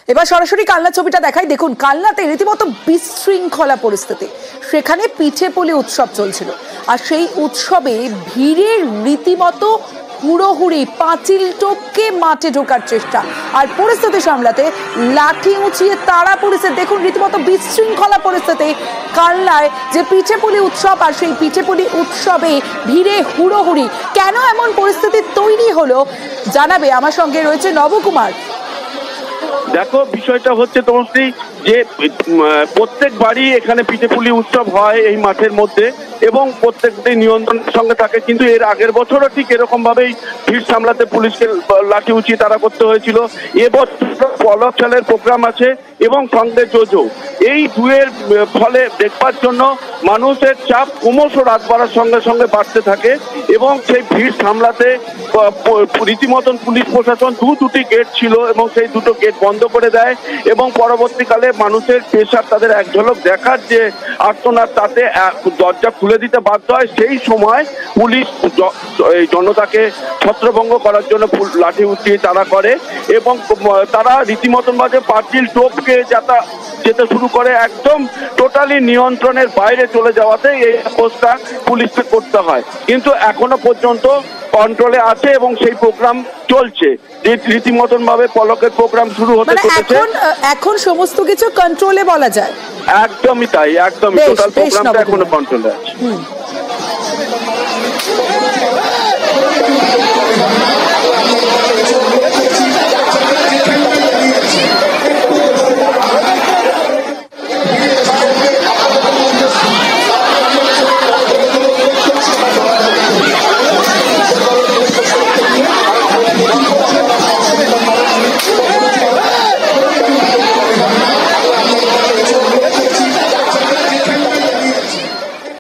এবার সরাসরি কালনা ছবিটা দেখাই। দেখুন, কালনাতে রীতিমতো বিশৃঙ্খলা পরিস্থিতি। সেখানে পিঠেপুলি উৎসব চলছিল, আর সেই উৎসবে ভিড়ের রীতিমতো হুড়োহুড়ি, পাঁচিল টপকে মাঠে ঢোকার চেষ্টা, আর পরিস্থিতি সামলাতে লাঠি উঁচিয়ে তাড়া পরিস্থিতি। দেখুন, রীতিমতো বিশৃঙ্খলা পরিস্থিতি কালনায়, যে পিঠেপুলি উৎসব, আর সেই পিঠেপুলি উৎসবে ভিড়ে হুড়োহুড়ি। কেন এমন পরিস্থিতি তৈরি হলো জানাবে, আমার সঙ্গে রয়েছে নবকুমার। দেখো, বিষয়টা হচ্ছে তোমার যে প্রত্যেক বাড়ি এখানে পিঠেপুলি উৎসব হয় এই মাঠের মধ্যে, এবং প্রত্যেকটি নিয়ন্ত্রণের সঙ্গে থাকে। কিন্তু এর আগের বছরও ঠিক এরকম ভাবেই ভিড় সামলাতে পুলিশকে লাঠি উঁচিয়ে তাড়া করতে হয়েছিল। এবছর পলক চালের প্রোগ্রাম আছে এবং সঙ্গে জোজো। এই দুয়ের ফলে দেখবার জন্য মানুষের চাপ ক্রমশ রাত বাড়ার সঙ্গে সঙ্গে বাড়তে থাকে, এবং সেই ভিড় সামলাতে রীতিমতন পুলিশ প্রশাসন দুটি গেট ছিল এবং সেই দুটো গেট বন্ধ করে দেয়, এবং পরবর্তীকালে মানুষের পেশার তাদের এক ঝলক দেখার যে আর্তনাদ, তাতে দরজা খুলে দিতে বাধ্য হয়। সেই সময় পুলিশ জনতাকে ছত্রভঙ্গ করার জন্য লাঠি উঠিয়ে তাড়া করে, এবং তারা রীতিমতন ভাবে পাঁচিল টোপকে যেতে শুরু করে, একদম টোটালি নিয়ন্ত্রণের বাইরে চলে যাওয়াতে এই অবস্থা পুলিশকে করতে হয়। কিন্তু এখনো পর্যন্ত কন্ট্রোলে আছে এবং সেই প্রোগ্রাম চলছে, যে রীতিমতন ভাবে পলকের প্রোগ্রাম শুরু হতে চলেছে। এখন সমস্ত কিছু কন্ট্রোলে বলা যায়। একদমই তাই, একদমই টোটাল প্রোগ্রামটা এখনো কন্ট্রোলে আছে।